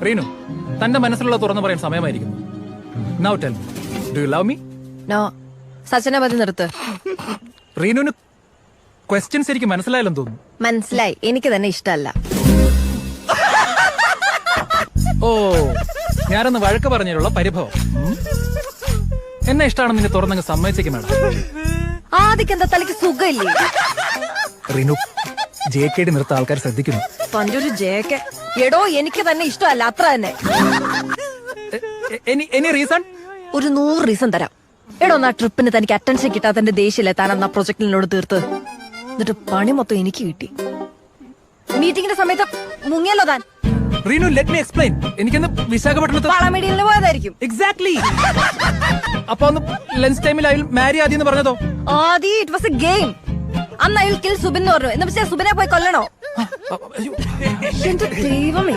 റീനു, തന്റെ മനസ്സിലുള്ള തുറന്നു പറയാൻ സമയമായിരിക്കുന്നു. Now tell me, do you love me? No. സച്ചിനെ പതി നിർത്ത്. റീനുവിന് ക്വസ്റ്റ്യൻസ് എനിക്ക് മനസ്സിലായില്ലെന്ന് തോന്നുന്നു. മനസ്സിലായി, എനിക്ക് തന്നെ ഇഷ്ടമല്ല. ഓ, ഞാനൊന്ന് വഴക്ക് പറഞ്ഞതിലുള്ള പരിഭവം. എന്നെ ഇഷ്ടമാണെന്ന് നിന്നെ തുറന്നങ്ങ് സമ്മതിച്ചേക്ക് മാഡം. ആദ്യം എന്താ തലയ്ക്ക് സുഖമില്ലേ? റീനു, JKD നിർത്ത ആൾക്കാർ ശ്രദ്ധിക്കുന്നു. തന്റെ ഒരു ജേക്കെ. എടോ, എനിക്ക് തന്നെ ഇഷ്ടമല്ല, അത്ര തന്നെ. Any reason? ഒരു 100 റീസൺ തരാം. എടോ, ആ ട്രിപ്പിന് തനിക്ക് അറ്റൻഷൻ കിട്ടാത്തതിന്റെ ദേഷ്യല്ലേ താൻ അന്ന് ആ പ്രൊജക്ടിനോട് തീർത്ത്. എന്നിട്ട് പണി മൊത്തം എനിക്ക് കിട്ടി. മീറ്റിംഗിന്റെ സമയത്ത് മുങ്ങിയല്ലോ താൻ. Reenu, let me explain. എനിക്കൊന്ന് വിശാഖപട്ടണത്ത് വളമേടിയിൽ പോയതായിരിക്കും. എക്സാക്ട്ലി. അപ്പൊ ഒന്ന് ലഞ്ച് ടൈമിൽ അയാൾ മാരി ആദ്യം പറഞ്ഞതോ? ആദി, ഇറ്റ് വാസ് എ ഗെയിം. അന്ന് അയാൾ കിൽ സുബിൻ എന്ന് പറഞ്ഞു. എന്ന് വെച്ചാൽ സുബിനെ പോയി കൊല്ലണോ? എന്റെ ദൈവമേ.